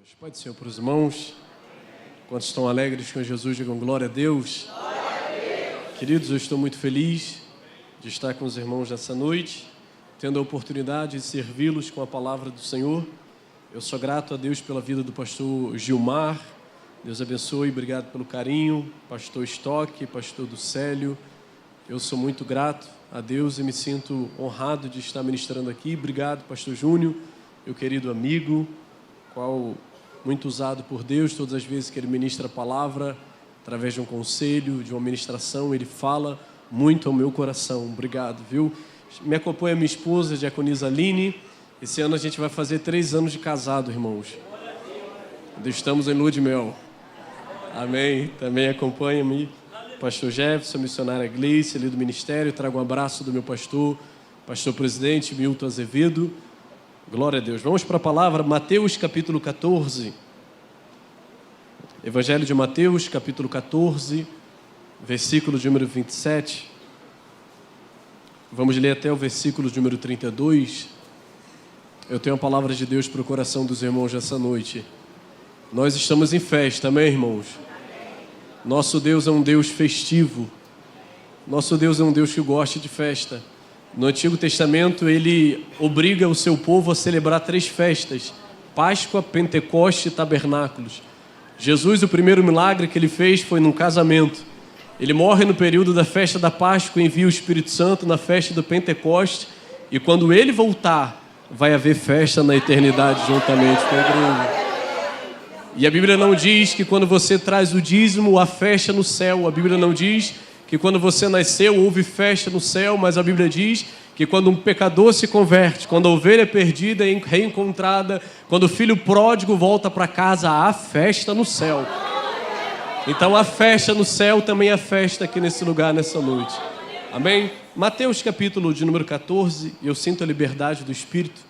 Deus. Pode ser para os irmãos. Quantos estão alegres com Jesus, digam glória a Deus. Glória a Deus. Queridos, eu estou muito feliz de estar com os irmãos nessa noite, tendo a oportunidade de servi-los com a palavra do Senhor. Eu sou grato a Deus pela vida do pastor Gilmar. Deus abençoe, obrigado pelo carinho. Pastor Stock, pastor Ducélio. Eu sou muito grato a Deus e me sinto honrado de estar ministrando aqui. Obrigado, pastor Júnior, meu querido amigo, qual muito usado por Deus. Todas as vezes que ele ministra a palavra, através de um conselho, de uma ministração, ele fala muito ao meu coração. Obrigado, viu? Me acompanha minha esposa, Diaconisa Aline. Esse ano a gente vai fazer 3 anos de casado, irmãos. Estamos em lua de mel. Amém. Também acompanha-me pastor Jefferson, missionária Gleice, ali do ministério. Trago um abraço do meu pastor presidente Milton Azevedo. Glória a Deus. Vamos para a palavra, Mateus capítulo 14. Evangelho de Mateus capítulo 14, versículo de número 27. Vamos ler até o versículo de número 32. Eu tenho a palavra de Deus para o coração dos irmãos essa noite. Nós estamos em festa, amém, irmãos? Nosso Deus é um Deus festivo. Nosso Deus é um Deus que gosta de festa. No Antigo Testamento, ele obriga o seu povo a celebrar 3 festas: Páscoa, Pentecoste e Tabernáculos. Jesus, o primeiro milagre que ele fez foi num casamento. Ele morre no período da festa da Páscoa e envia o Espírito Santo na festa do Pentecoste. E quando ele voltar, vai haver festa na eternidade juntamente com a igreja. E a Bíblia não diz que quando você traz o dízimo, há festa no céu. A Bíblia não diz que quando você nasceu, houve festa no céu, mas a Bíblia diz que quando um pecador se converte, quando a ovelha perdida é reencontrada, quando o filho pródigo volta para casa, há festa no céu. Então há festa no céu, também há festa aqui nesse lugar, nessa noite. Amém? Mateus capítulo de número 14, eu sinto a liberdade do Espírito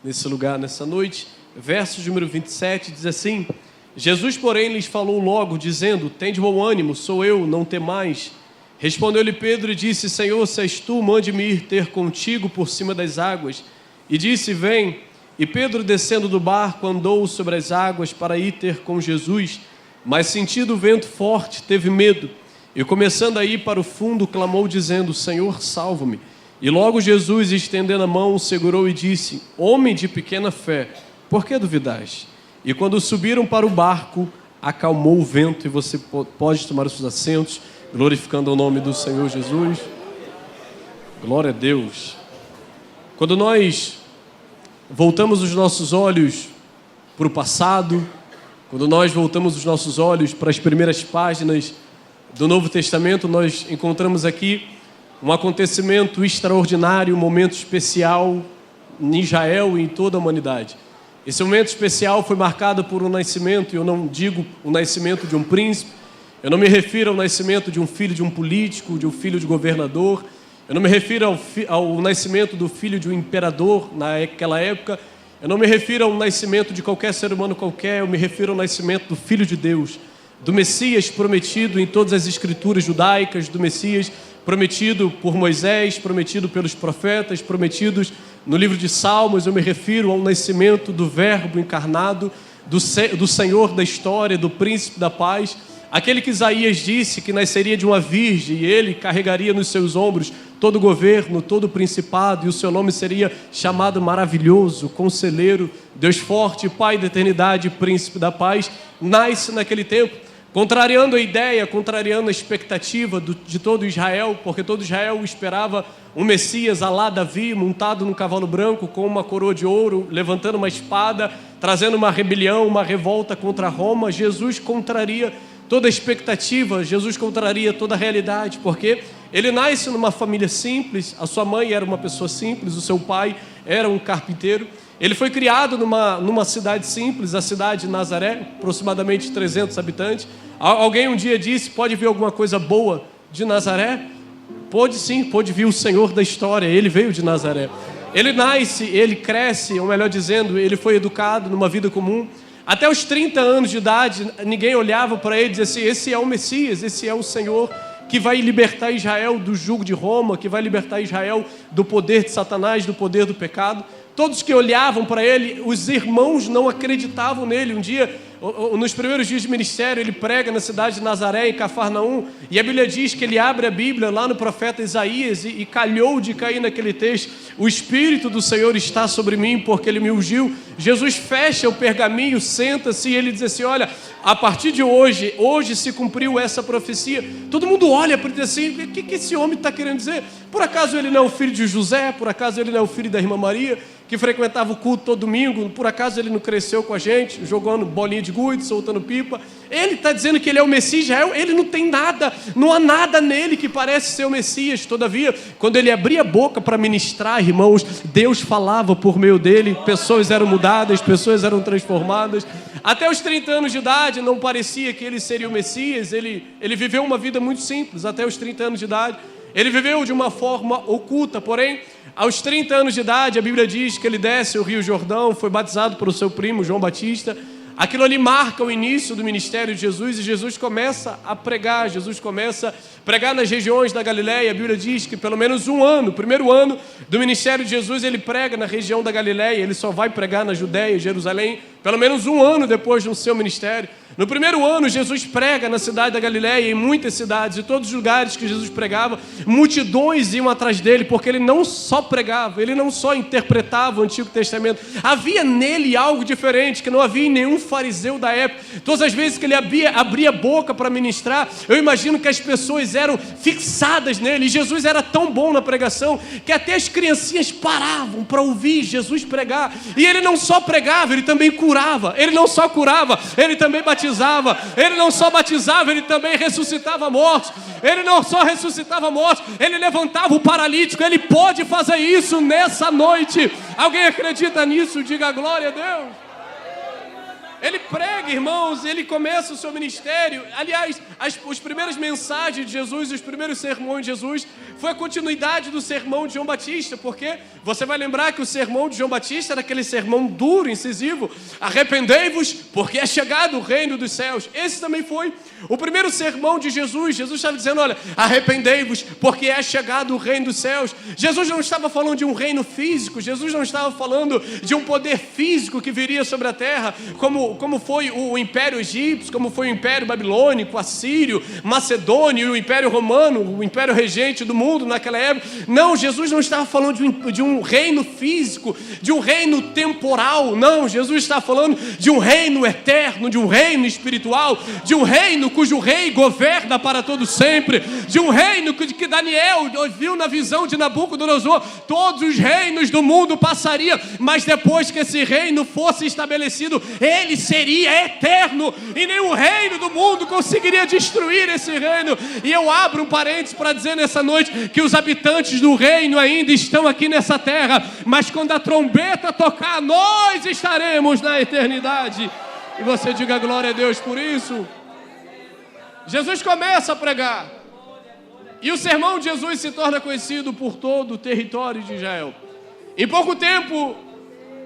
nesse lugar, nessa noite. Verso de número 27 diz assim: Jesus, porém, lhes falou logo, dizendo: tende bom ânimo, sou eu, não temais. Respondeu-lhe Pedro e disse: Senhor, se és tu, mande-me ir ter contigo por cima das águas. E disse: vem. E Pedro, descendo do barco, andou sobre as águas para ir ter com Jesus. Mas, sentindo o vento forte, teve medo. E, começando a ir para o fundo, clamou, dizendo: Senhor, salva-me. E logo Jesus, estendendo a mão, segurou e disse: homem de pequena fé, por que duvidais? E quando subiram para o barco, acalmou o vento. E você pode tomar os seus assentos, glorificando o nome do Senhor Jesus. Glória a Deus. Quando nós voltamos os nossos olhos para o passado, quando nós voltamos os nossos olhos para as primeiras páginas do Novo Testamento, nós encontramos aqui um acontecimento extraordinário, um momento especial em Israel e em toda a humanidade. Esse momento especial foi marcado por um nascimento, e eu não digo o nascimento de um príncipe, eu não me refiro ao nascimento de um filho de um político, de um filho de governador, eu não me refiro ao nascimento do filho de um imperador naquela época, eu não me refiro ao nascimento de qualquer ser humano qualquer, eu me refiro ao nascimento do Filho de Deus, do Messias prometido em todas as escrituras judaicas, do Messias prometido por Moisés, prometido pelos profetas, prometidos no livro de Salmos. Eu me refiro ao nascimento do Verbo encarnado, do Senhor da história, do Príncipe da Paz, aquele que Isaías disse que nasceria de uma virgem e ele carregaria nos seus ombros todo o governo, todo o principado, e o seu nome seria chamado Maravilhoso, Conselheiro, Deus Forte, Pai da Eternidade, Príncipe da Paz. Nasce naquele tempo, contrariando a ideia, contrariando a expectativa de todo Israel, porque todo Israel esperava um Messias à lá Davi, montado num cavalo branco, com uma coroa de ouro, levantando uma espada, trazendo uma rebelião, uma revolta contra Roma. Jesus contraria toda a expectativa, Jesus contraria toda a realidade, porque ele nasce numa família simples, a sua mãe era uma pessoa simples, o seu pai era um carpinteiro. Ele foi criado numa cidade simples, a cidade de Nazaré, aproximadamente 300 habitantes. Alguém um dia disse: pode vir alguma coisa boa de Nazaré? Pode sim, pode vir o Senhor da história, ele veio de Nazaré. Ele nasce, ele cresce, ou melhor dizendo, ele foi educado numa vida comum. Até os 30 anos de idade, ninguém olhava para ele e dizia assim: esse é o Messias, esse é o Senhor que vai libertar Israel do jugo de Roma, que vai libertar Israel do poder de Satanás, do poder do pecado. todos que olhavam para ele, os irmãos não acreditavam nele. Um dia, nos primeiros dias de ministério, ele prega na cidade de Nazaré, em Cafarnaum, e a Bíblia diz que ele abre a Bíblia lá no profeta Isaías e calhou de cair naquele texto: o Espírito do Senhor está sobre mim, porque ele me ungiu. Jesus fecha o pergaminho, senta-se e ele diz assim: olha, a partir de hoje se cumpriu essa profecia. Todo mundo olha para ele assim: o que esse homem está querendo dizer? Por acaso ele não é o filho de José? Por acaso ele não é o filho da irmã Maria, que frequentava o culto todo domingo? Por acaso ele não cresceu com a gente, jogando bolinha de gude, soltando pipa? Ele está dizendo que ele é o Messias de Israel. Ele não tem nada, não há nada nele que parece ser o Messias. Todavia, quando ele abria a boca para ministrar, irmãos, Deus falava por meio dele, pessoas eram mudadas, pessoas eram transformadas. Até os 30 anos de idade não parecia que ele seria o Messias. Ele viveu uma vida muito simples até os 30 anos de idade. Ele viveu de uma forma oculta, porém, aos 30 anos de idade, a Bíblia diz que ele desce o Rio Jordão, foi batizado pelo seu primo João Batista. Aquilo ali marca o início do ministério de Jesus, e Jesus começa a pregar. Jesus começa a pregar nas regiões da Galileia. A Bíblia diz que pelo menos o primeiro ano do ministério de Jesus, ele prega na região da Galileia. Ele só vai pregar na Judéia e Jerusalém pelo menos um ano depois do seu ministério. No primeiro ano, Jesus prega na cidade da Galileia, em muitas cidades, e todos os lugares que Jesus pregava, multidões iam atrás dele, porque ele não só pregava, ele não só interpretava o Antigo Testamento. Havia nele algo diferente, que não havia em nenhum fariseu da época. Todas as vezes que ele abria a boca para ministrar, eu imagino que as pessoas eram fixadas nele. E Jesus era tão bom na pregação, que até as criancinhas paravam para ouvir Jesus pregar. E ele não só pregava, ele também curava. Ele não só curava, ele também batizava. Ele não só batizava, ele também ressuscitava mortos. Ele não só ressuscitava mortos, ele levantava o paralítico. Ele pode fazer isso nessa noite. Alguém acredita nisso? Diga glória a Deus. Ele prega, irmãos, ele começa o seu ministério. Aliás, as primeiras mensagens de Jesus, os primeiros sermões de Jesus, foi a continuidade do sermão de João Batista, porque você vai lembrar que o sermão de João Batista era aquele sermão duro, incisivo: arrependei-vos, porque é chegado o reino dos céus. Esse também foi o primeiro sermão de Jesus. Jesus estava dizendo: olha, arrependei-vos, porque é chegado o reino dos céus. Jesus não estava falando de um reino físico, Jesus não estava falando de um poder físico que viria sobre a terra, como foi o Império Egípcio, como foi o Império Babilônico, Assírio, Macedônio e o Império Romano, o Império regente do mundo naquela época. Não, Jesus não estava falando de um reino físico, de um reino temporal. Não, Jesus está falando de um reino eterno, de um reino espiritual, de um reino cujo rei governa para todo sempre, de um reino que Daniel viu na visão de Nabucodonosor. Todos os reinos do mundo passariam, mas depois que esse reino fosse estabelecido, ele seria eterno, e nenhum reino do mundo conseguiria destruir esse reino. E eu abro um parênteses para dizer nessa noite que os habitantes do reino ainda estão aqui nessa terra, mas quando a trombeta tocar, nós estaremos na eternidade. E você diga glória a Deus por isso. Jesus começa a pregar, e o sermão de Jesus se torna conhecido por todo o território de Israel. Em pouco tempo,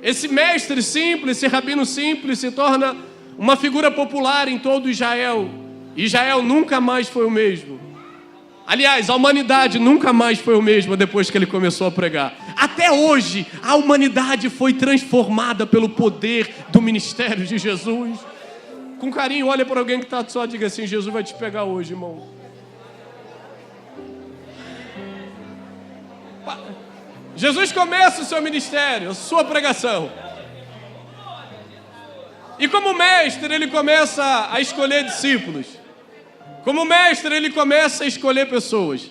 esse mestre simples, esse rabino simples, se torna uma figura popular em todo Israel. Israel nunca mais foi o mesmo. Aliás, a humanidade nunca mais foi o mesmo depois que ele começou a pregar. Até hoje, a humanidade foi transformada pelo poder do ministério de Jesus. Com carinho, olha para alguém que está só, diga assim: Jesus vai te pegar hoje, irmão. Jesus começa o seu ministério, a sua pregação. E como mestre, ele começa a escolher discípulos. Como mestre, ele começa a escolher pessoas.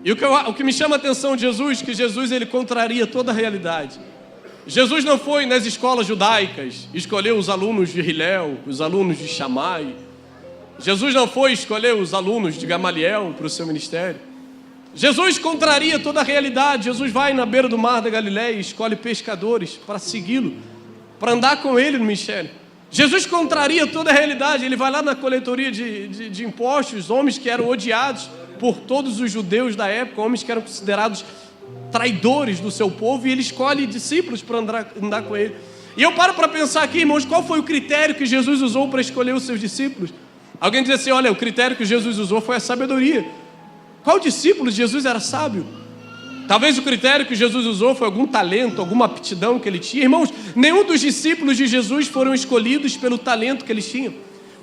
E o que me chama a atenção de Jesus, que Jesus ele contraria toda a realidade. Jesus não foi nas escolas judaicas, escolheu os alunos de Hilel, os alunos de Shammai. Jesus não foi escolher os alunos de Gamaliel para o seu ministério. Jesus contraria toda a realidade. Jesus vai na beira do mar da Galileia e escolhe pescadores para segui-lo, para andar com ele no ministério. Jesus contraria toda a realidade. Ele vai lá na coletoria de impostos, homens que eram odiados por todos os judeus da época, homens que eram considerados traidores do seu povo, e ele escolhe discípulos para andar com ele. E eu paro para pensar aqui, irmãos, qual foi o critério que Jesus usou para escolher os seus discípulos? Alguém diz assim: olha, o critério que Jesus usou foi a sabedoria. Qual discípulo de Jesus era sábio? Talvez o critério que Jesus usou foi algum talento, alguma aptidão que ele tinha. Irmãos, nenhum dos discípulos de Jesus foram escolhidos pelo talento que eles tinham.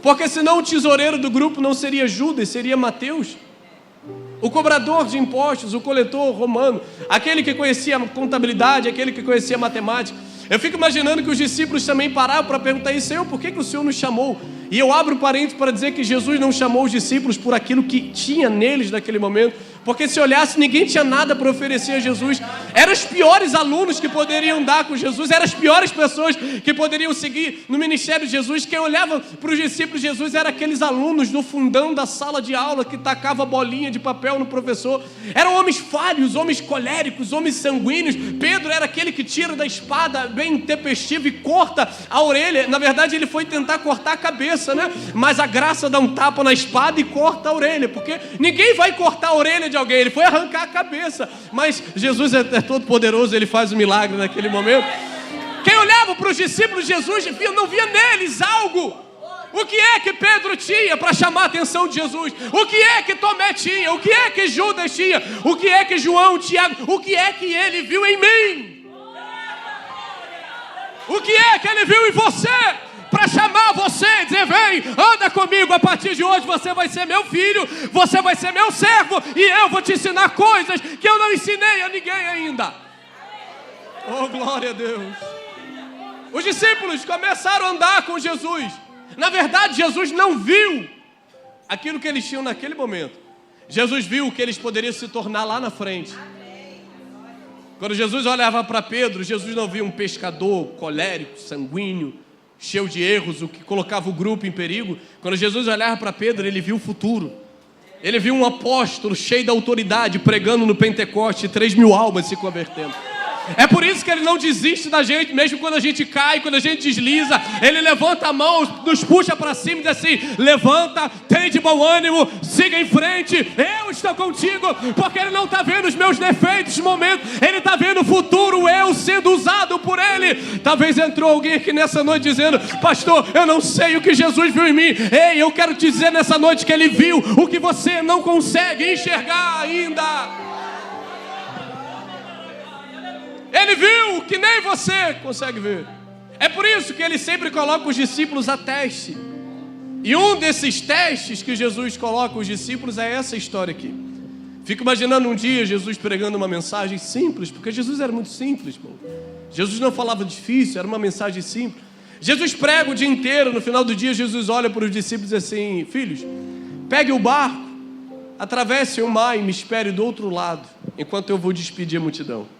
Porque senão o tesoureiro do grupo não seria Judas, seria Mateus. O cobrador de impostos, o coletor romano, aquele que conhecia a contabilidade, aquele que conhecia a matemática. Eu fico imaginando que os discípulos também pararam para perguntar isso: Senhor, por que o Senhor nos chamou? E eu abro parênteses para dizer que Jesus não chamou os discípulos por aquilo que tinha neles naquele momento, porque se olhasse, ninguém tinha nada para oferecer a Jesus. Eram os piores alunos que poderiam dar com Jesus, eram as piores pessoas que poderiam seguir no ministério de Jesus. Quem olhava para os discípulos de Jesus eram aqueles alunos do fundão da sala de aula que tacava bolinha de papel no professor. Eram homens falhos, homens coléricos, homens sanguíneos. Pedro era aquele que tira da espada bem intempestivo e corta a orelha. Na verdade, ele foi tentar cortar a cabeça, né? Mas a graça dá um tapa na espada e corta a orelha, porque ninguém vai cortar a orelha de alguém, ele foi arrancar a cabeça. Mas Jesus é todo poderoso, ele faz um milagre naquele momento. Quem olhava para os discípulos de Jesus não via neles algo. O que é que Pedro tinha para chamar a atenção de Jesus? O que é que Tomé tinha? O que é que Judas tinha? O que é que João, Tiago, o que é que ele viu em mim? O que é que ele viu em você? Para chamar você e dizer: vem, anda comigo, a partir de hoje você vai ser meu filho, você vai ser meu servo, e eu vou te ensinar coisas que eu não ensinei a ninguém ainda. Oh, glória a Deus. Os discípulos começaram a andar com Jesus. Na verdade, Jesus não viu aquilo que eles tinham naquele momento. Jesus viu o que eles poderiam se tornar lá na frente. Quando Jesus olhava para Pedro, Jesus não via um pescador colérico, sanguíneo, cheio de erros, o que colocava o grupo em perigo. Quando Jesus olhava para Pedro, ele viu o futuro. Ele viu um apóstolo cheio de autoridade, pregando no Pentecoste, 3.000 almas se convertendo. É por isso que ele não desiste da gente, mesmo quando a gente cai, quando a gente desliza. Ele levanta a mão, nos puxa para cima e diz assim: levanta, tem de bom ânimo, siga em frente, eu estou contigo. Porque ele não está vendo os meus defeitos no momento, ele está vendo o futuro, eu sendo usado por ele. Talvez entrou alguém aqui nessa noite dizendo: pastor, eu não sei o que Jesus viu em mim. Ei, eu quero te dizer nessa noite que ele viu o que você não consegue enxergar ainda. Ele viu o que nem você consegue ver. É por isso que ele sempre coloca os discípulos a teste. E um desses testes que Jesus coloca os discípulos é essa história aqui. Fico imaginando um dia Jesus pregando uma mensagem simples, porque Jesus era muito simples, irmão. Jesus não falava difícil, era uma mensagem simples. Jesus prega o dia inteiro, no final do dia Jesus olha para os discípulos e diz assim: filhos, pegue o barco, atravesse o mar e me espere do outro lado, enquanto eu vou despedir a multidão.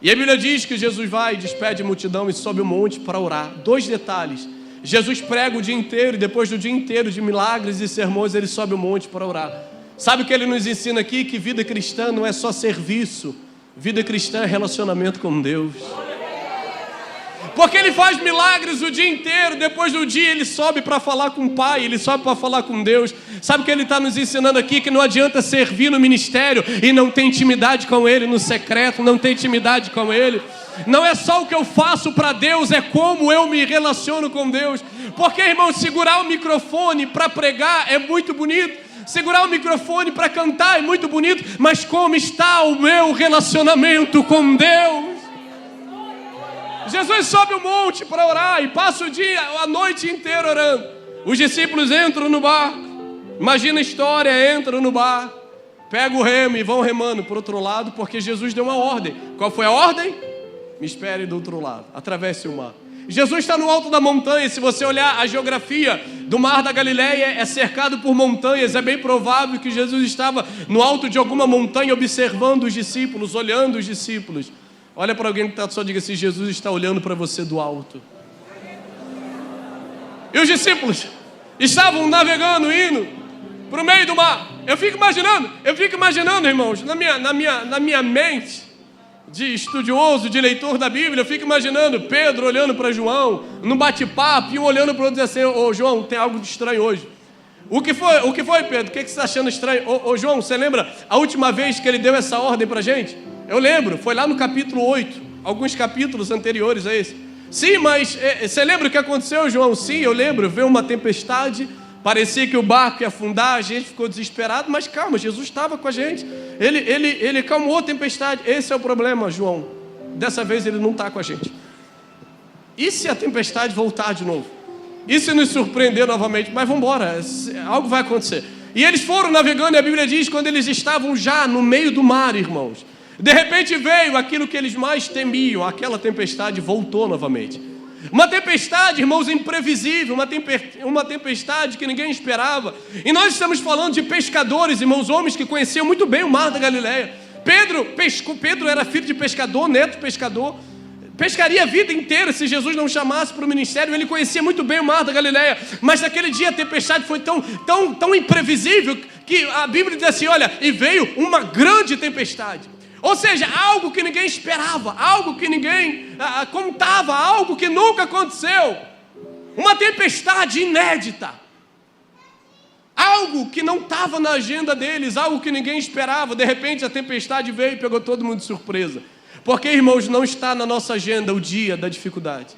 E a Bíblia diz que Jesus vai, despede a multidão e sobe o monte para orar. 2 detalhes: Jesus prega o dia inteiro e depois do dia inteiro de milagres e sermões ele sobe o monte para orar. Sabe o que ele nos ensina aqui? Que vida cristã não é só serviço, vida cristã é relacionamento com Deus. Porque ele faz milagres o dia inteiro, depois do dia ele sobe para falar com o Pai, ele sobe para falar com Deus. Sabe o que ele está nos ensinando aqui? Que não adianta servir no ministério e não ter intimidade com Ele no secreto, não ter intimidade com Ele. Não é só o que eu faço para Deus, é como eu me relaciono com Deus. Porque, irmão, segurar o microfone para pregar é muito bonito, segurar o microfone para cantar é muito bonito, mas como está o meu relacionamento com Deus? Jesus sobe o monte para orar e passa o dia, a noite inteira orando. Os discípulos entram no barco. Imagina a história, entram no barco, pegam o remo e vão remando para o outro lado, porque Jesus deu uma ordem. Qual foi a ordem? Me espere do outro lado, atravesse o mar. Jesus está no alto da montanha. Se você olhar a geografia do mar da Galileia, é cercado por montanhas. É bem provável que Jesus estava no alto de alguma montanha observando os discípulos, olhando os discípulos. Olha para alguém que está só, diga assim: Jesus está olhando para você do alto. E os discípulos estavam navegando, indo para o meio do mar. Eu fico imaginando, irmãos, na minha mente de estudioso, de leitor da Bíblia, eu fico imaginando Pedro olhando para João, num bate-papo, e um olhando para o outro e dizendo assim: ô João, tem algo de estranho hoje. O que foi, Pedro? O que você está achando estranho? Ô João, você lembra a última vez que ele deu essa ordem para a gente? Eu lembro, foi lá no capítulo 8, alguns capítulos anteriores a esse. Sim, mas você lembra o que aconteceu, João? Sim, eu lembro, veio uma tempestade, parecia que o barco ia afundar, a gente ficou desesperado, mas calma, Jesus estava com a gente. Ele calmou a tempestade. Esse é o problema, João. Dessa vez ele não está com a gente. E se a tempestade voltar de novo? E se nos surpreender novamente? Mas vamos embora, algo vai acontecer. E eles foram navegando, e a Bíblia diz, quando eles estavam já no meio do mar, irmãos, de repente veio aquilo que eles mais temiam, aquela tempestade voltou novamente. Uma tempestade, irmãos, imprevisível, uma tempestade que ninguém esperava. E nós estamos falando de pescadores, irmãos, homens que conheciam muito bem o mar da Galileia. Pedro era filho de pescador, neto de pescador. Pescaria a vida inteira se Jesus não chamasse para o ministério. Ele conhecia muito bem o mar da Galileia. Mas naquele dia a tempestade foi tão imprevisível que a Bíblia diz assim, olha, e veio uma grande tempestade. Ou seja, algo que ninguém esperava, algo que ninguém contava, algo que nunca aconteceu. Uma tempestade inédita. Algo que não estava na agenda deles, algo que ninguém esperava. De repente a tempestade veio e pegou todo mundo de surpresa. Porque, irmãos, não está na nossa agenda o dia da dificuldade.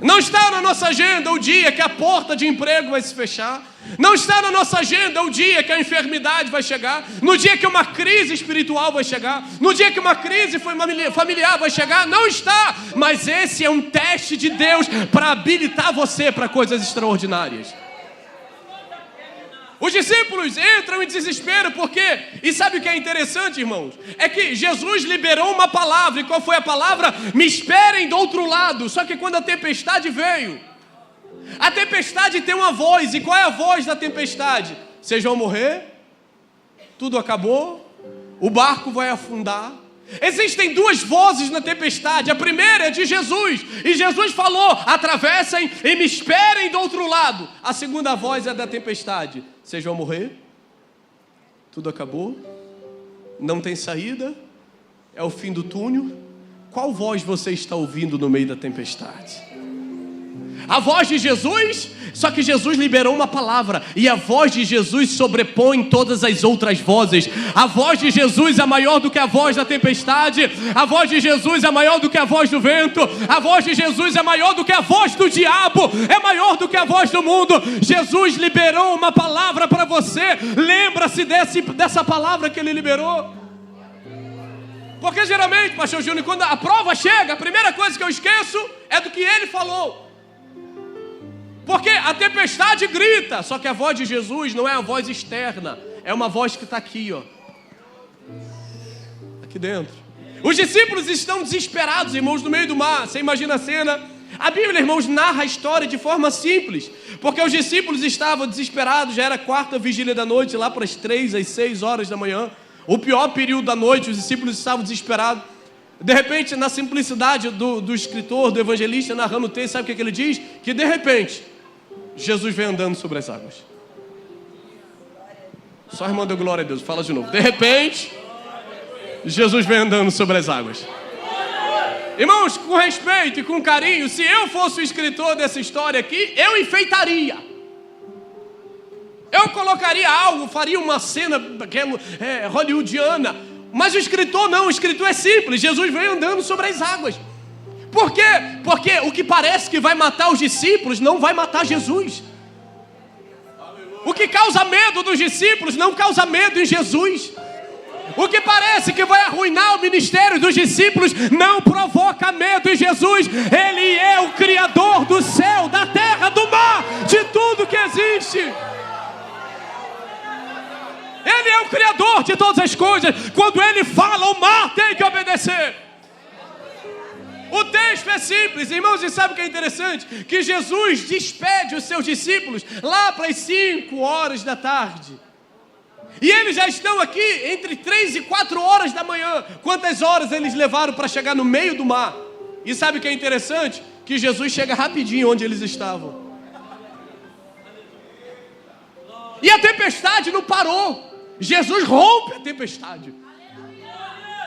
Não está na nossa agenda o dia que a porta de emprego vai se fechar. Não está na nossa agenda o dia que a enfermidade vai chegar. No dia que uma crise espiritual vai chegar. No dia que uma crise familiar vai chegar. Não está. Mas esse é um teste de Deus para habilitar você para coisas extraordinárias. Os discípulos entram em desespero porque... E sabe o que é interessante, irmãos? É que Jesus liberou uma palavra. E qual foi a palavra? Me esperem do outro lado. Só que quando a tempestade veio... A tempestade tem uma voz. E qual é a voz da tempestade? Vocês vão morrer? Tudo acabou? O barco vai afundar? Existem duas vozes na tempestade. A primeira é de Jesus. E Jesus falou, atravessem e me esperem do outro lado. A segunda voz é da tempestade. Vocês vão morrer? Tudo acabou? Não tem saída? É o fim do túnel? Qual voz você está ouvindo no meio da tempestade? A voz de Jesus? Só que Jesus liberou uma palavra. E a voz de Jesus sobrepõe todas as outras vozes. A voz de Jesus é maior do que a voz da tempestade. A voz de Jesus é maior do que a voz do vento. A voz de Jesus é maior do que a voz do diabo. É maior do que a voz do mundo. Jesus liberou uma palavra para você. Lembra-se dessa palavra que ele liberou. Porque geralmente, pastor Júnior, quando a prova chega, a primeira coisa que eu esqueço é do que ele falou. Porque a tempestade grita, só que a voz de Jesus não é a voz externa, é uma voz que está aqui, ó, aqui dentro. Os discípulos estão desesperados, irmãos, no meio do mar. Você imagina a cena? A Bíblia, irmãos, narra a história de forma simples, porque os discípulos estavam desesperados. Já era a quarta vigília da noite, lá para as 3 às 6 horas da manhã, o pior período da noite. Os discípulos estavam desesperados. De repente, na simplicidade do escritor, do evangelista, narrando o texto, sabe o que ele diz? Que de repente, Jesus vem andando sobre as águas. Só irmão deu glória a Deus, fala de novo. De repente, Jesus vem andando sobre as águas. Irmãos, com respeito e com carinho, se eu fosse o escritor dessa história aqui, eu enfeitaria. Eu colocaria algo, faria uma cena hollywoodiana. Mas o escritor não, o escritor é simples. Jesus vem andando sobre as águas. Por quê? Porque o que parece que vai matar os discípulos não vai matar Jesus. O que causa medo dos discípulos não causa medo em Jesus. O que parece que vai arruinar o ministério dos discípulos não provoca medo em Jesus. Ele é o Criador do céu, da terra, do mar, de tudo que existe. Ele é o Criador de todas as coisas. Quando Ele fala, o mar tem que obedecer. O texto é simples, irmãos, e sabe o que é interessante? Que Jesus despede os seus discípulos lá para as 5 horas da tarde. E eles já estão aqui entre 3 e 4 horas da manhã. Quantas horas eles levaram para chegar no meio do mar? E sabe o que é interessante? Que Jesus chega rapidinho onde eles estavam. E a tempestade não parou. Jesus rompe a tempestade.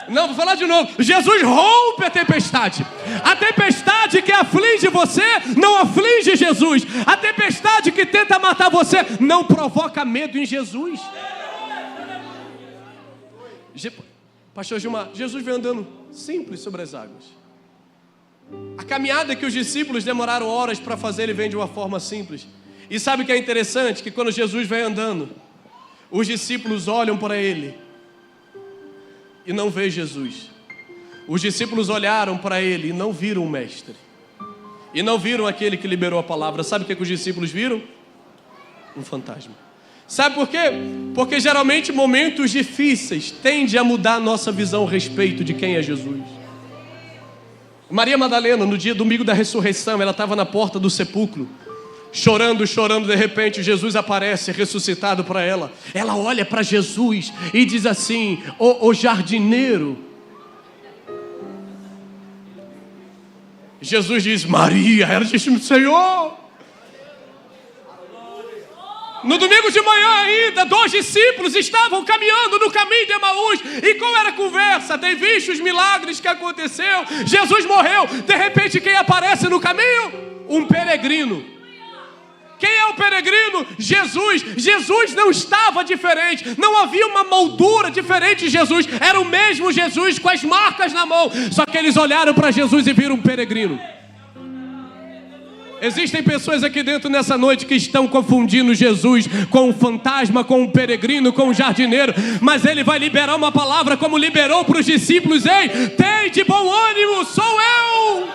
Não, vou falar de novo. Jesus rompe a tempestade. A tempestade que aflige você não aflige Jesus. A tempestade que tenta matar você não provoca medo em Jesus. Pastor Gilmar, Jesus vem andando simples sobre as águas. A caminhada que os discípulos demoraram horas para fazer, ele vem de uma forma simples. E sabe o que é interessante? Que quando Jesus vai andando, os discípulos olham para ele e não vê Jesus. Os discípulos olharam para ele e não viram o mestre. E não viram aquele que liberou a palavra. Sabe o que os discípulos viram? Um fantasma. Sabe por quê? Porque geralmente momentos difíceis tendem a mudar a nossa visão a respeito de quem é Jesus. Maria Madalena, no dia domingo da ressurreição, ela estava na porta do sepulcro, chorando, de repente Jesus aparece ressuscitado para ela. Ela olha para Jesus e diz assim: ô jardineiro. Jesus diz: Maria. Ela diz: Senhor. No domingo de manhã ainda, 2 discípulos estavam caminhando no caminho de Emaús. E qual era a conversa? Tem visto os milagres que aconteceu? Jesus morreu. De repente, quem aparece no caminho? Um peregrino. Quem é o peregrino? Jesus. Jesus não estava diferente. Não havia uma moldura diferente de Jesus. Era o mesmo Jesus com as marcas na mão. Só que eles olharam para Jesus e viram um peregrino. Existem pessoas aqui dentro nessa noite que estão confundindo Jesus com um fantasma, com um peregrino, com um jardineiro. Mas ele vai liberar uma palavra como liberou para os discípulos: ei, tem de bom ânimo, sou eu.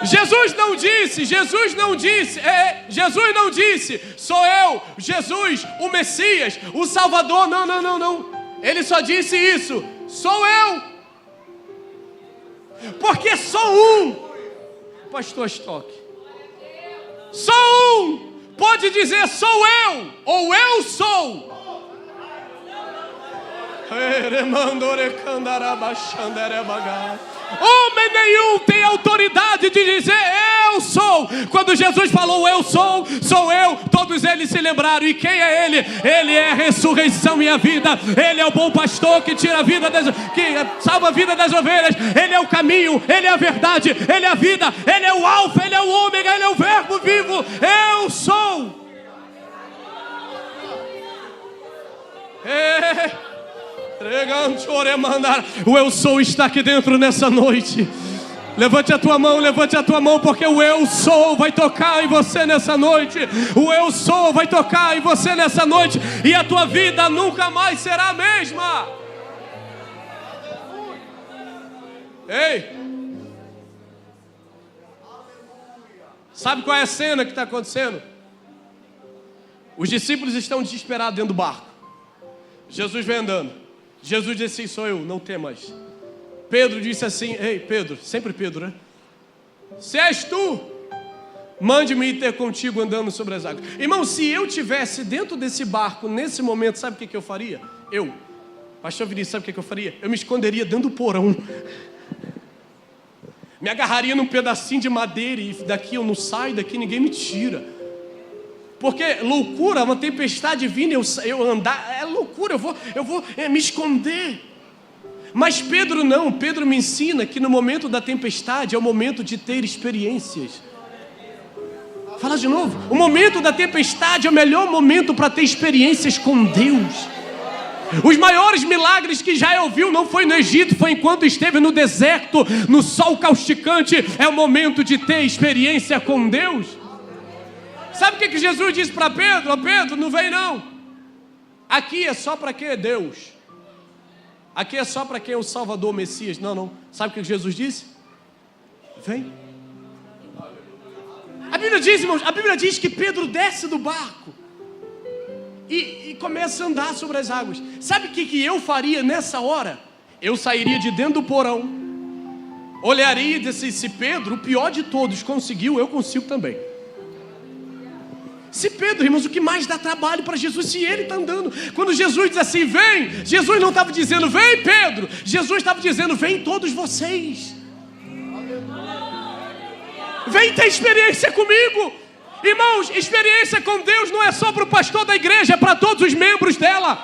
Jesus não disse, sou eu, Jesus, o Messias, o Salvador. Não. Ele só disse isso: sou eu. Porque sou um. Pastor Stock, sou um. Pode dizer sou eu, ou eu sou. Homem nenhum tem autoridade de dizer eu sou. Quando Jesus falou eu sou, sou eu, todos eles se lembraram. E quem é ele? Ele é a ressurreição e a vida. Ele é o bom pastor que tira a vida que salva a vida das ovelhas. Ele é o caminho, ele é a verdade, ele é a vida, ele é o alfa, ele é o ômega, ele é o verbo vivo. Eu sou. O eu sou está aqui dentro nessa noite. Levante a tua mão, porque o eu sou vai tocar em você nessa noite. O eu sou vai tocar em você nessa noite. E a tua vida nunca mais será a mesma. Ei, sabe qual é a cena que está acontecendo? Os discípulos estão desesperados dentro do barco. Jesus vem andando. Jesus disse assim: sou eu, não temas. Pedro disse assim: ei Pedro, sempre Pedro, né? Se és tu, mande-me ir ter contigo andando sobre as águas. Irmão, se eu tivesse dentro desse barco nesse momento, sabe o que eu faria? Pastor Vinícius, sabe o que eu faria? Eu me esconderia dentro do porão. Me agarraria num pedacinho de madeira e daqui eu não saio, daqui ninguém me tira. Porque loucura, uma tempestade vindo, eu andar, é loucura, eu vou me esconder. Mas Pedro não, Pedro me ensina que no momento da tempestade é o momento de ter experiências. Fala de novo. O momento da tempestade é o melhor momento para ter experiências com Deus. Os maiores milagres que Israel viu não foi no Egito, foi enquanto esteve no deserto, no sol causticante. É o momento de ter experiência com Deus. Sabe o que Jesus disse para Pedro? Pedro, não vem não. Aqui é só para quem é Deus. Aqui é só para quem é o Salvador, o Messias. Não. Sabe o que Jesus disse? Vem. A Bíblia diz, irmãos, que Pedro desce do barco e começa a andar sobre as águas. Sabe o que eu faria nessa hora? Eu sairia de dentro do porão, olharia e disse: se Pedro, o pior de todos, conseguiu, eu consigo também. Se Pedro, irmãos, o que mais dá trabalho para Jesus, se ele está andando. Quando Jesus diz assim, vem, Jesus não estava dizendo, vem Pedro. Jesus estava dizendo, vem todos vocês. Vem ter experiência comigo. Irmãos, experiência com Deus não é só para o pastor da igreja, é para todos os membros dela.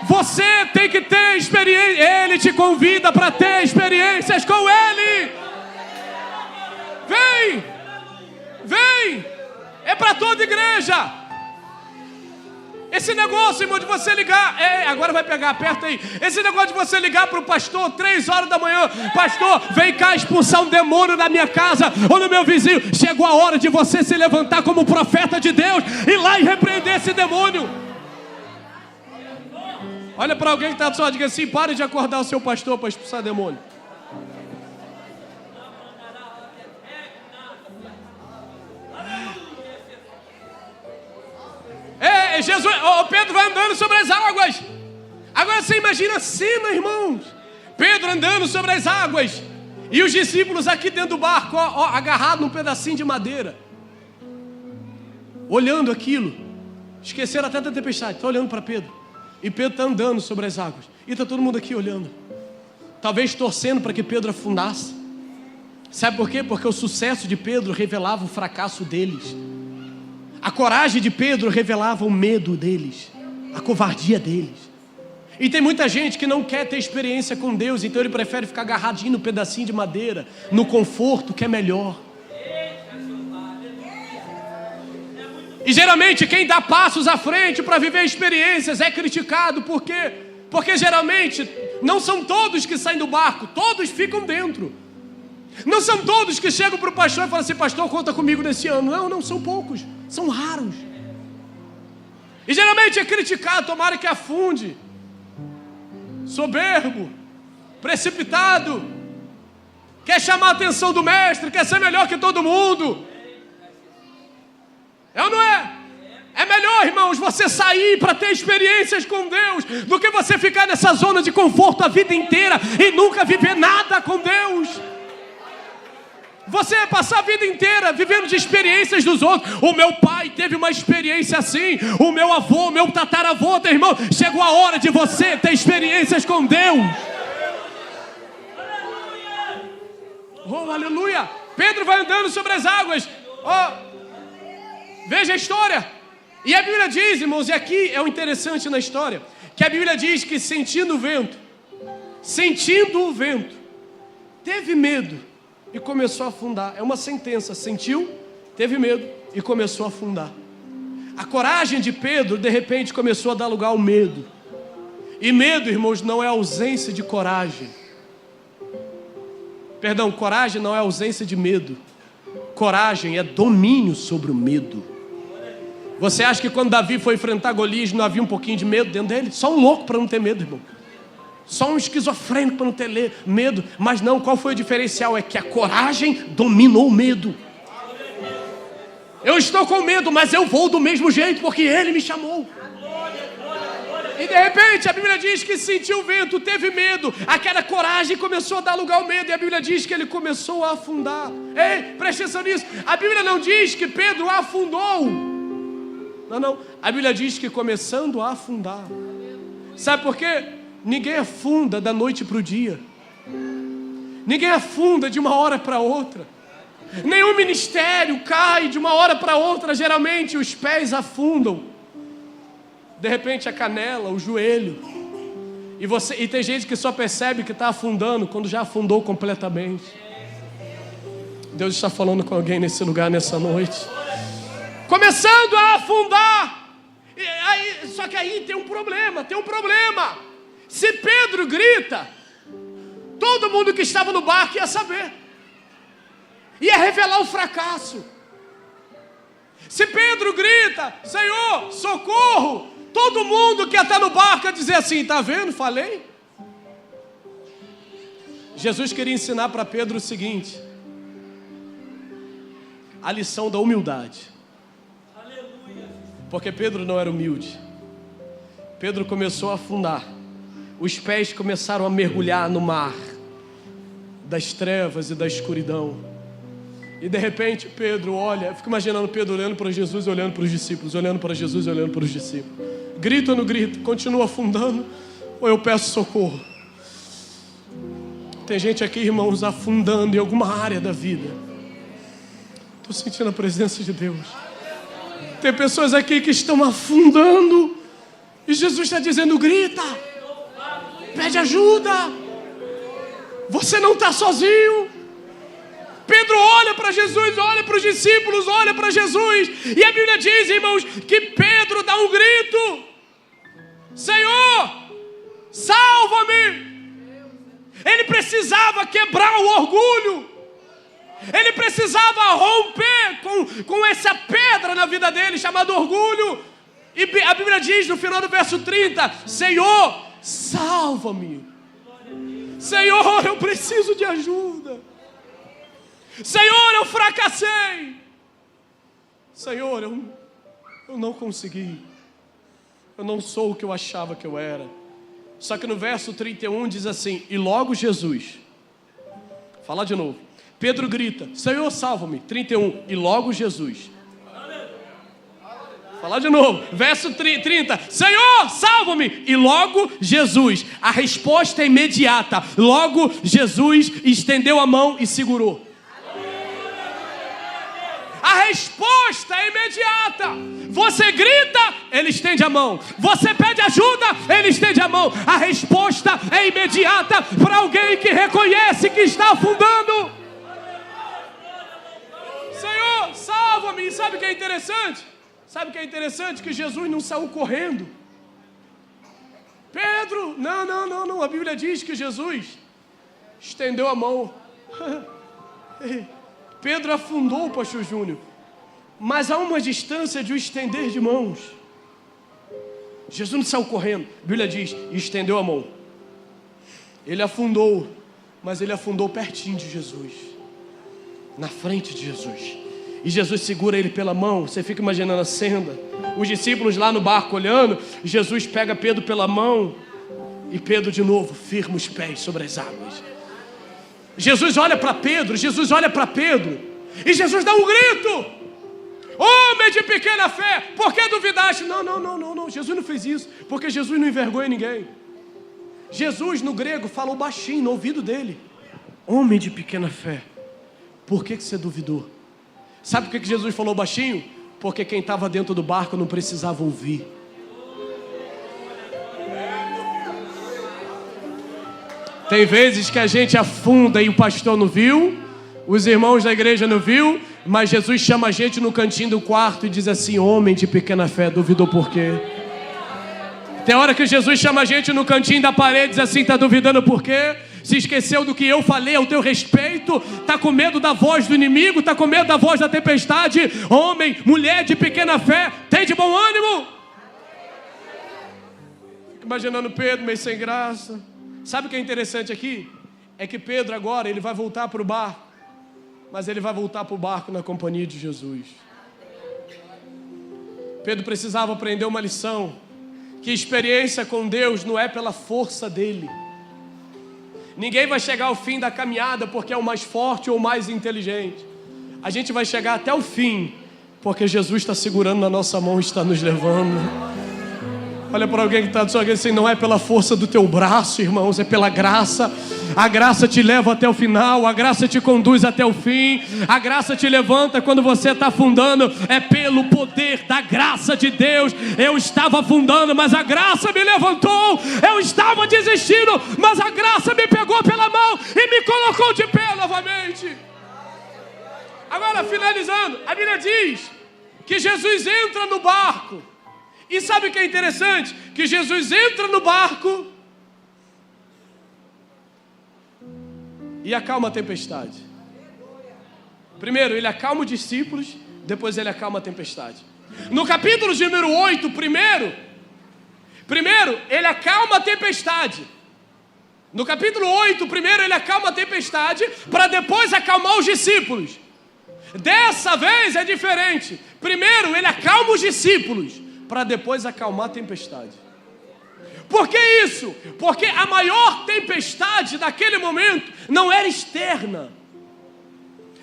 Você tem que ter experiência. Ele te convida para ter experiências com Ele. Vem. É para toda igreja. Esse negócio, irmão, de você ligar, agora vai pegar, aperta aí. Esse negócio de você ligar para o pastor 3 horas da manhã, pastor, vem cá expulsar um demônio na minha casa ou no meu vizinho. Chegou a hora de você se levantar como profeta de Deus, ir lá e repreender esse demônio. Olha para alguém que está do seu lado e diga assim: pare de acordar o seu pastor para expulsar demônio. Jesus, Pedro vai andando sobre as águas. Agora você imagina a cena, irmãos. Pedro andando sobre as águas e os discípulos aqui dentro do barco, agarrados num pedacinho de madeira, olhando aquilo. Esqueceram até da tempestade, está olhando para Pedro. E Pedro está andando sobre as águas. E está todo mundo aqui olhando, talvez torcendo para que Pedro afundasse. Sabe por quê? Porque o sucesso de Pedro revelava o fracasso deles. A coragem de Pedro revelava o medo deles, a covardia deles. E tem muita gente que não quer ter experiência com Deus, então ele prefere ficar agarradinho no pedacinho de madeira, no conforto que é melhor. E geralmente quem dá passos à frente para viver experiências é criticado. Por quê? Porque geralmente não são todos que saem do barco, todos ficam dentro. Não são todos que chegam para o pastor e falam assim: pastor, conta comigo nesse ano. Não, são poucos, são raros. E geralmente é criticado, tomara que afunde. Soberbo, precipitado, quer chamar a atenção do mestre, quer ser melhor que todo mundo. É ou não é? É melhor, irmãos, você sair para ter experiências com Deus do que você ficar nessa zona de conforto a vida inteira e nunca viver nada com Deus. Você passar a vida inteira vivendo de experiências dos outros. O meu pai teve uma experiência assim, o meu avô, o meu tataravô, teu irmão. Chegou a hora de você ter experiências com Deus. Oh, aleluia. Pedro vai andando sobre as águas. Veja a história. E a Bíblia diz, irmãos, e aqui é o interessante na história, que a Bíblia diz que sentindo o vento, teve medo e começou a afundar. É uma sentença: sentiu, teve medo e começou a afundar. A coragem de Pedro de repente começou a dar lugar ao medo. E medo, irmãos, não é ausência de coragem. Perdão, coragem não é ausência de medo. Coragem é domínio sobre o medo. Você acha que quando Davi foi enfrentar Golias não havia um pouquinho de medo dentro dele? Só um louco para não ter medo, irmão. Só um esquizofrênico para não ter medo. Mas não, qual foi o diferencial? É que a coragem dominou o medo. Eu estou com medo, mas eu vou do mesmo jeito, porque Ele me chamou. E de repente a Bíblia diz que sentiu o vento, teve medo. Aquela coragem começou a dar lugar ao medo. E a Bíblia diz que ele começou a afundar. Ei, preste atenção nisso. A Bíblia não diz que Pedro afundou. Não. A Bíblia diz que começando a afundar. Sabe por quê? Ninguém afunda da noite para o dia. Ninguém afunda de uma hora para outra. Nenhum ministério cai de uma hora para outra. Geralmente os pés afundam. De repente a canela, o joelho. E tem gente que só percebe que está afundando quando já afundou completamente. Deus está falando com alguém nesse lugar, nessa noite. Começando a afundar. Só que aí tem um problema. Se Pedro grita, todo mundo que estava no barco ia saber. Ia revelar o fracasso. Se Pedro grita, Senhor, socorro, todo mundo que ia estar no barco ia dizer assim: está vendo? Falei. Jesus queria ensinar para Pedro o seguinte: a lição da humildade. Porque Pedro não era humilde. Pedro começou a afundar. Os pés começaram a mergulhar no mar das trevas e da escuridão. E de repente Pedro olha, eu fico imaginando Pedro olhando para Jesus e olhando para os discípulos, olhando para Jesus e olhando para os discípulos. Grita ou não grita? Continua afundando ou eu peço socorro? Tem gente aqui, irmãos, afundando em alguma área da vida. Estou sentindo a presença de Deus. Tem pessoas aqui que estão afundando e Jesus está dizendo: grita, pede ajuda, você não está sozinho. Pedro olha para Jesus, olha para os discípulos, olha para Jesus, e a Bíblia diz, irmãos, que Pedro dá um grito. precisava quebrar o orgulho. Ele precisava romper com essa pedra na vida dele, chamada orgulho. E a Bíblia diz no final do verso 30, Senhor, salva-me. Senhor, eu preciso de ajuda. Senhor, eu fracassei. Senhor, eu não consegui. Eu não sou o que eu achava que eu era. Só que no verso 31 diz assim, e logo Jesus, fala de novo, Pedro grita, Senhor, salva-me, 31, e logo Jesus, fala de novo, verso 30, Senhor, salva-me, e logo Jesus, a resposta é imediata, logo Jesus estendeu a mão e segurou. A resposta é imediata. Você grita, ele estende a mão. Você pede ajuda, ele estende a mão. A resposta é imediata para alguém que reconhece que está afundando. Senhor, salva-me. E sabe o que é interessante? Sabe o que é interessante? Que Jesus não saiu correndo. Pedro, não. A Bíblia diz que Jesus estendeu a mão. Pedro afundou o pastor Júnior, mas há uma distância de o estender de mãos. Jesus não saiu correndo, a Bíblia diz, e estendeu a mão. Ele afundou, mas ele afundou pertinho de Jesus, na frente de Jesus. E Jesus segura ele pela mão, você fica imaginando a cena, os discípulos lá no barco olhando, Jesus pega Pedro pela mão, e Pedro de novo firma os pés sobre as águas. Jesus olha para Pedro, e Jesus dá um grito, homem de pequena fé, por que duvidaste? Não, Jesus não fez isso, porque Jesus não envergonha ninguém. Jesus no grego falou baixinho no ouvido dele, homem de pequena fé, por que você duvidou? Sabe por que Jesus falou baixinho? Porque quem estava dentro do barco não precisava ouvir. Tem vezes que a gente afunda e o pastor não viu, os irmãos da igreja não viu, mas Jesus chama a gente no cantinho do quarto e diz assim, homem de pequena fé, duvidou por quê? Tem hora que Jesus chama a gente no cantinho da parede e diz assim, está duvidando por quê? Se esqueceu do que eu falei ao teu respeito, está com medo da voz do inimigo, está com medo da voz da tempestade, homem, mulher de pequena fé, tem de bom ânimo. Fico imaginando Pedro meio sem graça. Sabe o que é interessante aqui? É que Pedro agora, ele vai voltar para o barco, mas ele vai voltar para o barco na companhia de Jesus. Pedro precisava aprender uma lição, que experiência com Deus não é pela força dele. Ninguém vai chegar ao fim da caminhada porque é o mais forte ou o mais inteligente. A gente vai chegar até o fim, porque Jesus está segurando na nossa mão e está nos levando. Olha para alguém que está dizendo assim, não é pela força do teu braço, irmãos, é pela graça. A graça te leva até o final, a graça te conduz até o fim, a graça te levanta quando você está afundando, é pelo poder da graça de Deus. Eu estava afundando, mas a graça me levantou. Eu estava desistindo, mas a graça me pegou pela mão e me colocou de pé novamente. Agora, finalizando, a Bíblia diz que Jesus entra no barco. E sabe o que é interessante? Que Jesus entra no barco e acalma a tempestade. Primeiro, ele acalma os discípulos, depois ele acalma a tempestade. No capítulo de número 8, primeiro, ele acalma a tempestade. No capítulo 8, primeiro ele acalma a tempestade, para depois acalmar os discípulos. Dessa vez é diferente. Primeiro ele acalma os discípulos, para depois acalmar a tempestade. Por que isso? Porque a maior tempestade daquele momento não era externa.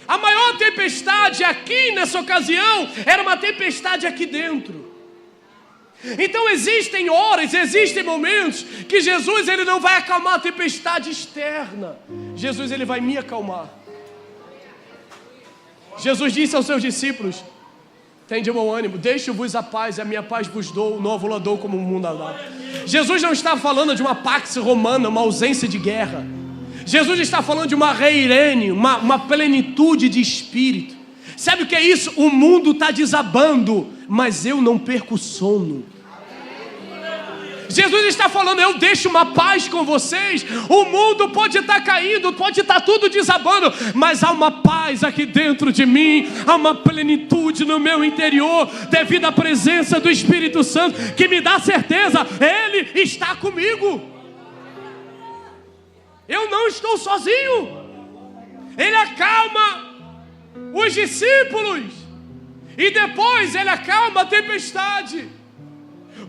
A maior tempestade aqui nessa ocasião era uma tempestade aqui dentro. Então existem horas, existem momentos que Jesus ele não vai acalmar a tempestade externa. Jesus ele vai me acalmar. Jesus disse aos seus discípulos, tem de bom ânimo, deixo-vos a paz, a minha paz vos dou, não vos dou como o mundo a dá. Jesus não está falando de uma pax romana, uma ausência de guerra. Jesus está falando de uma reirene, uma plenitude de espírito. Sabe o que é isso? O mundo está desabando, mas eu não perco o sono. Jesus está falando, eu deixo uma paz com vocês. O mundo pode estar caindo, pode estar tudo desabando, mas há uma paz aqui dentro de mim, há uma plenitude no meu interior, devido à presença do Espírito Santo, que me dá certeza, Ele está comigo. Eu não estou sozinho. Ele acalma os discípulos e depois Ele acalma a tempestade.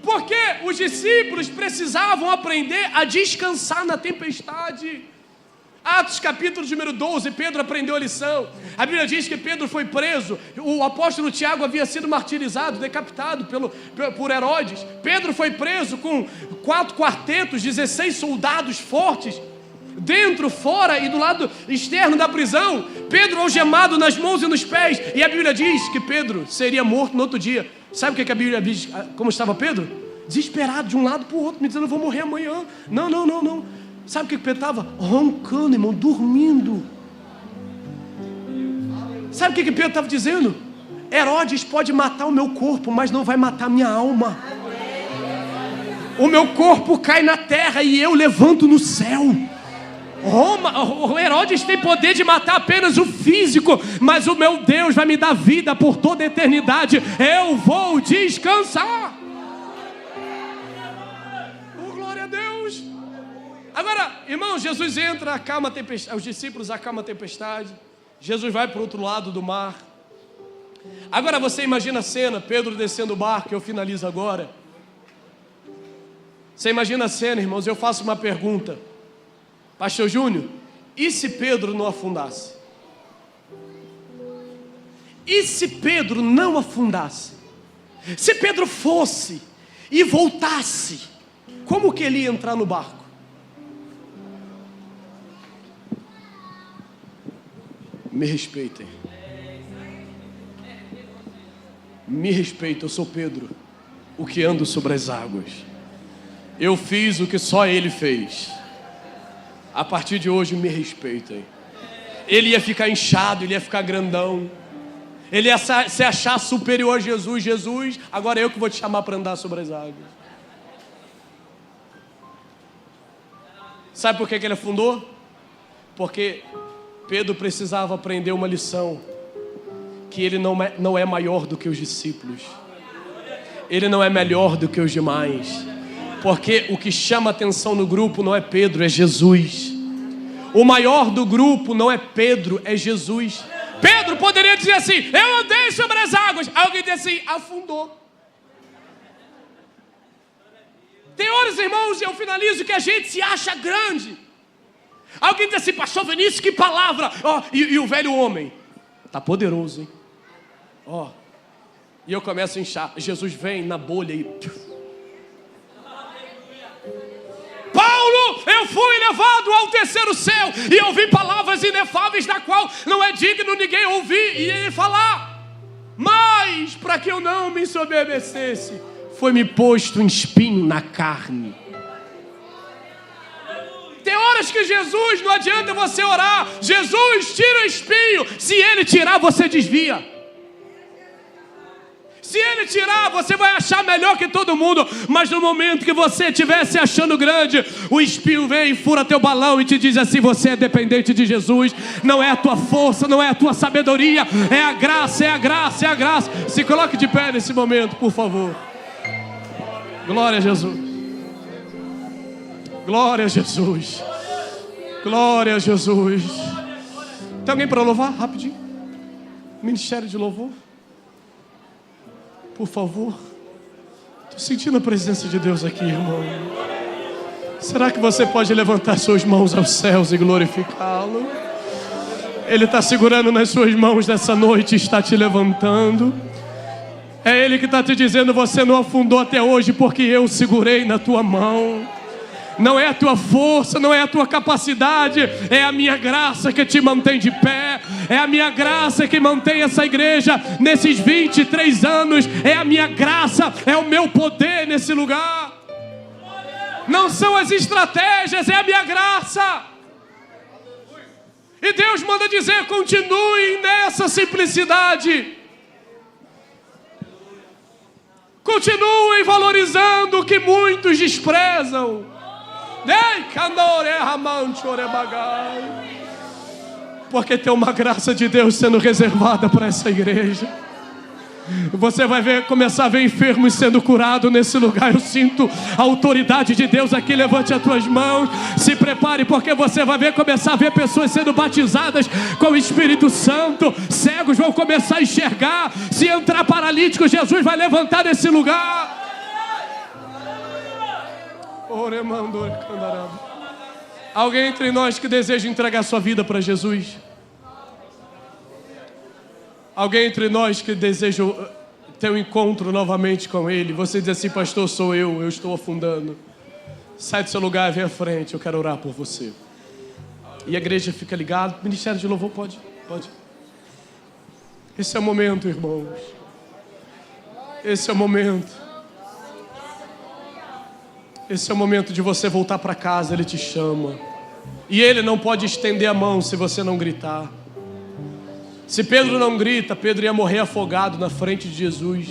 Porque os discípulos precisavam aprender a descansar na tempestade. Atos capítulo número 12, Pedro aprendeu a lição. A Bíblia diz que Pedro foi preso. O apóstolo Tiago havia sido martirizado, decapitado por Herodes. Pedro foi preso com 4 quartetos, 16 soldados fortes, dentro, fora e do lado externo da prisão. Pedro algemado nas mãos e nos pés. E a Bíblia diz que Pedro seria morto no outro dia. Sabe o que a Bíblia diz? Como estava Pedro? Desesperado de um lado para o outro, me dizendo, eu vou morrer amanhã. Não. Sabe o que Pedro estava? Roncando, irmão, dormindo. Sabe o que Pedro estava dizendo? Herodes pode matar o meu corpo, mas não vai matar a minha alma. O meu corpo cai na terra e eu levanto no céu. O Herodes tem poder de matar apenas o físico, mas o meu Deus vai me dar vida por toda a eternidade. Eu vou descansar. Oh, glória a Deus. Agora, irmão, Jesus entra, acalma a tempestade, os discípulos acalmam a tempestade. Jesus vai para o outro lado do mar. Agora você imagina a cena, Pedro descendo o barco, eu finalizo agora. Você imagina a cena, irmãos, eu faço uma pergunta. Pastor Júnior, e se Pedro não afundasse? E se Pedro não afundasse? Se Pedro fosse e voltasse, como que ele ia entrar no barco? Me respeitem. Me respeitem, eu sou Pedro, o que ando sobre as águas. Eu fiz o que só ele fez. A partir de hoje me respeitem. Ele ia ficar inchado, ele ia ficar grandão, ele ia se achar superior a Jesus. Jesus, agora eu que vou te chamar para andar sobre as águas. Sabe por que ele afundou? Porque Pedro precisava aprender uma lição, que ele não é maior do que os discípulos, ele não é melhor do que os demais. Porque o que chama atenção no grupo não é Pedro, é Jesus. O maior do grupo não é Pedro, é Jesus. Pedro poderia dizer assim, eu andei sobre as águas. Alguém diz assim, afundou. Tem horas, irmãos, eu finalizo, que a gente se acha grande. Alguém diz assim, pastor Vinícius, que palavra. E o velho homem, tá poderoso, hein? E eu começo a inchar. Jesus vem na bolha e... Paulo, eu fui levado ao terceiro céu e ouvi palavras inefáveis, da qual não é digno ninguém ouvir e ele falar. Mas, para que eu não me ensoberbecesse, foi-me posto um espinho na carne. Tem horas que Jesus, não adianta você orar, Jesus, tira o espinho. Se ele tirar, você desvia. Se ele tirar, você vai achar melhor que todo mundo. Mas no momento que você estiver se achando grande, o espinho vem, fura teu balão e te diz assim, você é dependente de Jesus. Não é a tua força, não é a tua sabedoria, é a graça, é a graça, é a graça. Se coloque de pé nesse momento, por favor. Glória a Jesus. Glória a Jesus. Glória a Jesus. Tem alguém para louvar? Rapidinho. Ministério de louvor. Por favor. Estou sentindo a presença de Deus aqui, irmão. Será que você pode levantar suas mãos aos céus e glorificá-lo? Ele está segurando nas suas mãos nessa noite e está te levantando. É Ele que está te dizendo, você não afundou até hoje porque eu segurei na tua mão. Não é a tua força, não é a tua capacidade, é a minha graça que te mantém de pé. É a minha graça que mantém essa igreja nesses 23 anos. É a minha graça, é o meu poder nesse lugar. Não são as estratégias, é a minha graça. E Deus manda dizer, continue nessa simplicidade. Continuem valorizando o que muitos desprezam. Porque tem uma graça de Deus sendo reservada para essa igreja. Você vai começar a ver enfermos sendo curados nesse lugar. Eu sinto a autoridade de Deus aqui. Levante as tuas mãos, se prepare, porque você vai começar a ver pessoas sendo batizadas com o Espírito Santo. Cegos vão começar a enxergar. Se entrar paralítico, Jesus vai levantar nesse lugar. Alguém entre nós que deseja entregar sua vida para Jesus? Alguém entre nós que deseja ter um encontro novamente com Ele? Você diz assim: pastor, sou eu estou afundando. Sai do seu lugar e vem à frente, eu quero orar por você. E a igreja fica ligada. Ministério de louvor, pode. Esse é o momento, irmãos. Esse é o momento. Esse é o momento de você voltar para casa. Ele te chama. E Ele não pode estender a mão se você não gritar. Se Pedro não grita, Pedro ia morrer afogado na frente de Jesus.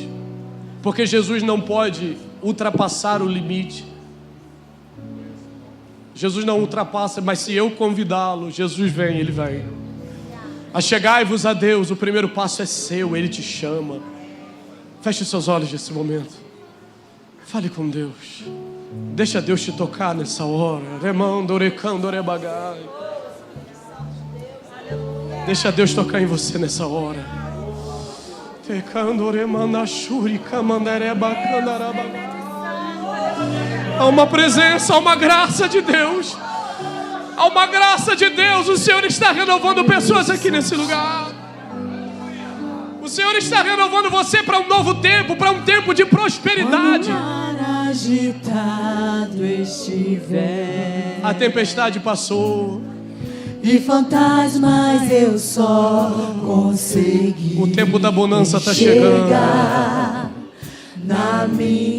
Porque Jesus não pode ultrapassar o limite. Jesus não ultrapassa, mas se eu convidá-lo, Jesus vem, Ele vem. Achegai-vos a Deus, o primeiro passo é seu, Ele te chama. Feche seus olhos nesse momento. Fale com Deus. Deixa Deus te tocar nessa hora. Deixa Deus tocar em você nessa hora. Há uma presença, há uma graça de Deus. Há uma graça de Deus. O Senhor está renovando pessoas aqui nesse lugar. O Senhor está renovando você para um novo tempo, para um tempo de prosperidade. Agitado estiver, a tempestade passou e fantasmas eu só consegui. O tempo da bonança está chegando. Na minha